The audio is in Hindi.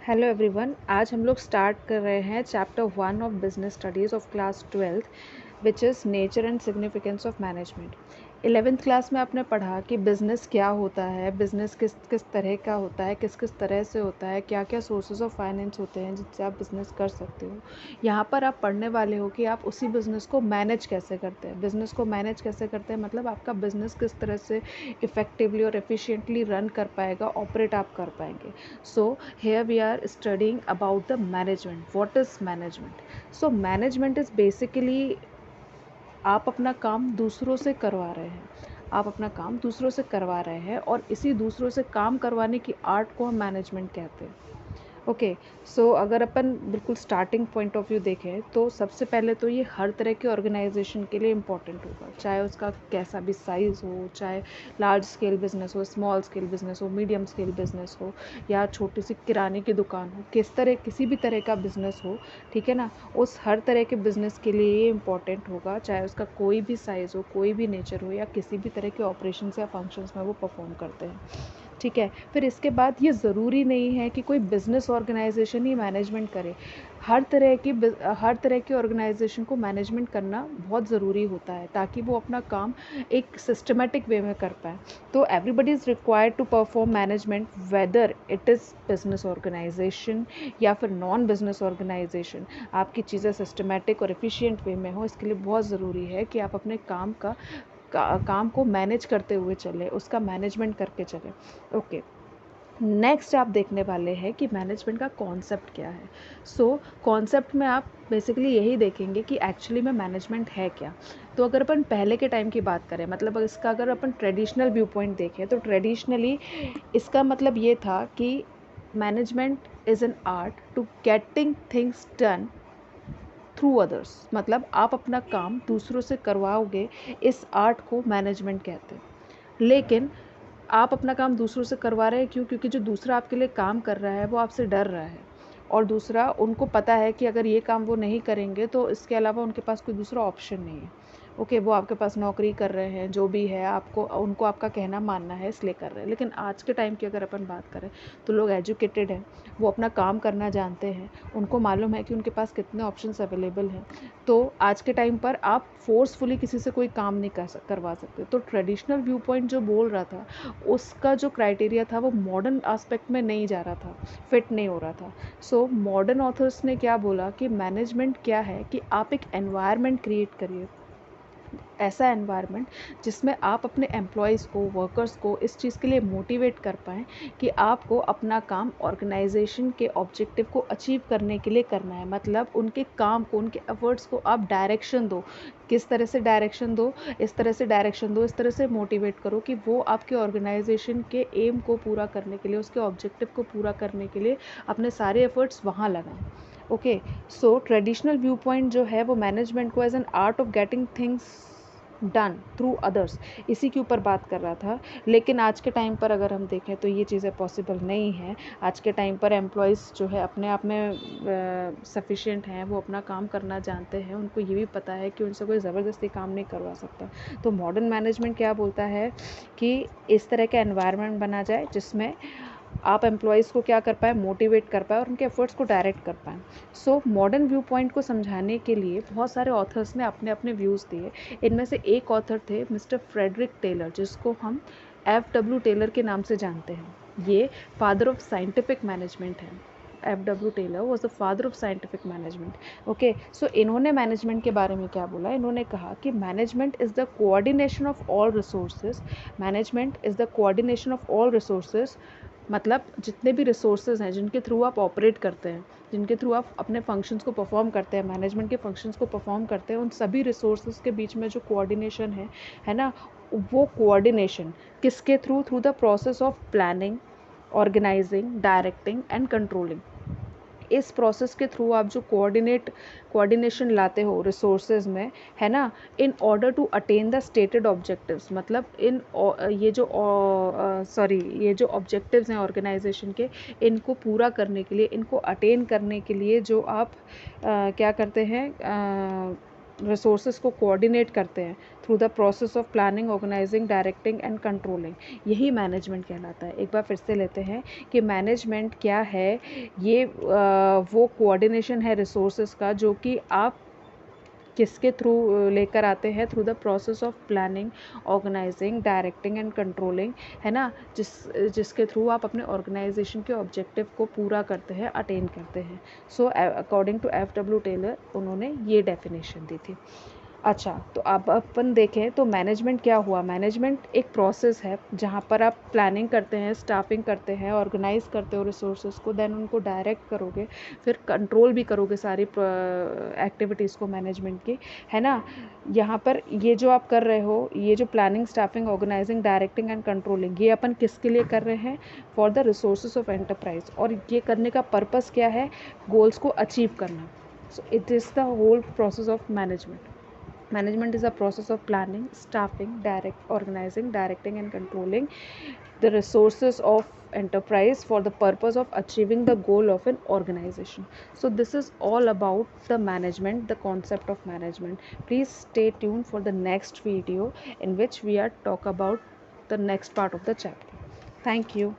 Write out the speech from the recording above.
हेलो एवरीवन, आज हम लोग स्टार्ट कर रहे हैं chapter 1 of business studies of class 12th which is nature and significance of management. 11th class में आपने पढ़ा कि बिज़नेस क्या होता है, बिज़नेस किस किस तरह का होता है, किस किस तरह से होता है, क्या क्या सोर्सेज ऑफ फाइनेंस होते हैं जिससे आप बिज़नेस कर सकते हो। यहाँ पर आप पढ़ने वाले हो कि आप उसी बिज़नेस को मैनेज कैसे करते हैं। बिज़नेस को मैनेज कैसे करते हैं मतलब आपका बिज़नेस किस तरह से इफ़ेक्टिवली और एफिशिएंटली रन कर पाएगा, ऑपरेट आप कर पाएंगे। So here we are studying about the management. What is management? So management is basically आप अपना काम दूसरों से करवा रहे हैं। आप अपना काम दूसरों से करवा रहे हैं और इसी दूसरों से काम करवाने की आर्ट को हम मैनेजमेंट कहते हैं। ओके, सो अगर अपन बिल्कुल स्टार्टिंग पॉइंट ऑफ व्यू देखें तो सबसे पहले तो ये हर तरह के ऑर्गेनाइजेशन के लिए इम्पॉर्टेंट होगा, चाहे उसका कैसा भी साइज़ हो, चाहे लार्ज स्केल बिजनेस हो, स्मॉल स्केल बिजनेस हो, मीडियम स्केल बिजनेस हो, या छोटी सी किराने की दुकान हो, किसी भी तरह का बिजनेस हो, ठीक है ना। उस हर तरह के बिजनेस के लिए ये इम्पॉर्टेंट होगा, चाहे उसका कोई भी साइज़ हो, कोई भी नेचर हो, या किसी भी तरह के ऑपरेशंस या फंक्शंस में वो परफॉर्म करते हैं, ठीक है। फिर इसके बाद ये ज़रूरी नहीं है कि कोई बिज़नेस ऑर्गेनाइजेशन ही मैनेजमेंट करे। हर तरह की ऑर्गेनाइजेशन को मैनेजमेंट करना बहुत ज़रूरी होता है ताकि वो अपना काम एक सिस्टमेटिक वे में कर पाए। तो everybody is required to perform management, whether it is business organization या फिर नॉन बिजनेस ऑर्गेनाइजेशन। आपकी चीज़ें सिस्टमेटिक और एफिशिएंट वे में हो, इसके लिए बहुत ज़रूरी है कि आप अपने काम को मैनेज करते हुए चले, उसका मैनेजमेंट करके चले। ओके, नेक्स्ट आप देखने वाले हैं कि मैनेजमेंट का कॉन्सेप्ट क्या है। सो कॉन्सेप्ट में आप बेसिकली यही देखेंगे कि एक्चुअली में मैनेजमेंट है क्या। तो अगर अपन पहले के टाइम की बात करें, मतलब इसका अगर अपन ट्रेडिशनल व्यू पॉइंट देखें तो ट्रेडिशनली इसका मतलब ये था कि management is an art to getting things done through others. मतलब आप अपना काम दूसरों से करवाओगे, इस आर्ट को मैनेजमेंट कहते हैं। लेकिन आप अपना काम दूसरों से करवा रहे हैं क्यों? क्योंकि जो दूसरा आपके लिए काम कर रहा है वो आपसे डर रहा है, और दूसरा उनको पता है कि अगर ये काम वो नहीं करेंगे तो इसके अलावा उनके पास कोई दूसरा ऑप्शन नहीं है। ओके, वो आपके पास नौकरी कर रहे हैं, जो भी है आपको उनको आपका कहना मानना है इसलिए कर रहे हैं। लेकिन आज के टाइम की अगर अपन बात करें तो लोग एजुकेटेड हैं, वो अपना काम करना जानते हैं, उनको मालूम है कि उनके पास कितने ऑप्शंस अवेलेबल हैं। तो आज के टाइम पर आप फोर्सफुली किसी से कोई काम नहीं करवा सकते। तो ट्रेडिशनल व्यू पॉइंट जो बोल रहा था उसका जो क्राइटेरिया था वो मॉडर्न एस्पेक्ट में नहीं जा रहा था, फिट नहीं हो रहा था। सो मॉडर्न ऑथर्स ने क्या बोला कि मैनेजमेंट क्या है कि आप एक एनवायरनमेंट क्रिएट करिए, ऐसा एनवायरनमेंट जिसमें आप अपने एम्प्लॉयज़ को, वर्कर्स को इस चीज़ के लिए मोटिवेट कर पाएँ कि आपको अपना काम ऑर्गेनाइजेशन के ऑब्जेक्टिव को अचीव करने के लिए करना है। मतलब उनके काम को, उनके एफर्ट्स को आप डायरेक्शन दो। किस तरह से डायरेक्शन दो? इस तरह से डायरेक्शन दो, इस तरह से मोटिवेट करो कि वो आपके ऑर्गेनाइजेशन के एम को पूरा करने के लिए, उसके ऑब्जेक्टिव को पूरा करने के लिए अपने सारे एफर्ट्स वहाँ लगाएं। Okay, so traditional view point जो है वो मैनेजमेंट को as an art of getting things done through others, इसी के ऊपर बात कर रहा था। लेकिन आज के टाइम पर अगर हम देखें तो ये चीज़ें पॉसिबल नहीं है। आज के टाइम पर एम्प्लॉयज़ जो है अपने आप में सफिशिएंट हैं, वो अपना काम करना जानते हैं, उनको ये भी पता है कि उनसे कोई ज़बरदस्ती काम नहीं करवा सकता। तो मॉडर्न मैनेजमेंट क्या बोलता है कि इस तरह का एनवायरनमेंट बना जाए जिसमें आप एम्प्लॉयज़ को क्या कर पाए, मोटिवेट कर पाए और उनके एफर्ट्स को डायरेक्ट कर पाएँ। सो मॉडर्न व्यू पॉइंट को समझाने के लिए बहुत सारे ऑथर्स ने अपने अपने व्यूज़ दिए। इनमें से एक ऑथर थे मिस्टर फ्रेडरिक टेलर, जिसको हम FW टेलर के नाम से जानते हैं। ये फादर ऑफ साइंटिफिक मैनेजमेंट हैं। FW Taylor was the father of scientific management. Okay, so इन्होंने मैनेजमेंट के बारे में क्या बोला? इन्होंने कहा कि management is the coordination of all resources. Management is the coordination of all resources, मतलब जितने भी रिसोर्सेज हैं जिनके थ्रू आप ऑपरेट करते हैं, जिनके थ्रू आप अपने फंक्शंस को परफॉर्म करते हैं, मैनेजमेंट के फंक्शंस को परफॉर्म करते हैं, उन सभी रिसोर्सेज के बीच में जो कोऑर्डिनेशन है ना, वो कोऑर्डिनेशन किसके थ्रू? Through the process of planning, organizing, directing and controlling. इस प्रोसेस के थ्रू आप जो कोऑर्डिनेशन लाते हो रिसोर्सेज में, है ना, in order to attain the stated objectives. मतलब ये जो ऑब्जेक्टिव्स हैं ऑर्गेनाइजेशन के, इनको पूरा करने के लिए, इनको अटेन करने के लिए जो आप क्या करते हैं, रिसोर्सेज को कोऑर्डिनेट करते हैं through the process of planning, organizing, directing and controlling, यही मैनेजमेंट कहलाता है। एक बार फिर से लेते हैं कि मैनेजमेंट क्या है। ये वो कोऑर्डिनेशन है रिसोर्सेज का जो कि आप किसके थ्रू लेकर आते हैं, through the process of planning, organizing, directing and controlling, है ना, जिसके थ्रू आप अपने ऑर्गेनाइजेशन के ऑब्जेक्टिव को पूरा करते हैं, अटेन करते हैं। So according to F W. Taylor उन्होंने ये डेफिनेशन दी थी। अच्छा, तो अब अपन देखें तो मैनेजमेंट क्या हुआ। मैनेजमेंट एक प्रोसेस है जहाँ पर आप प्लानिंग करते हैं, स्टाफिंग करते हैं, ऑर्गेनाइज करते हो रिसोर्सेज को, देन उनको डायरेक्ट करोगे, फिर कंट्रोल भी करोगे सारी एक्टिविटीज़ को मैनेजमेंट की, है ना। यहाँ पर ये जो आप कर रहे हो, ये जो planning, staffing, organizing, directing and controlling, ये अपन किसके लिए कर रहे हैं, for the resources of enterprise. और ये करने का पर्पस क्या है, गोल्स को अचीव करना। So it is the whole process of management. Management is a process of planning, staffing, organizing, directing, and controlling the resources of enterprise for the purpose of achieving the goal of an organization. So this is all about the management, the concept of management. Please stay tuned for the next video in which we are talk about the next part of the chapter. Thank you.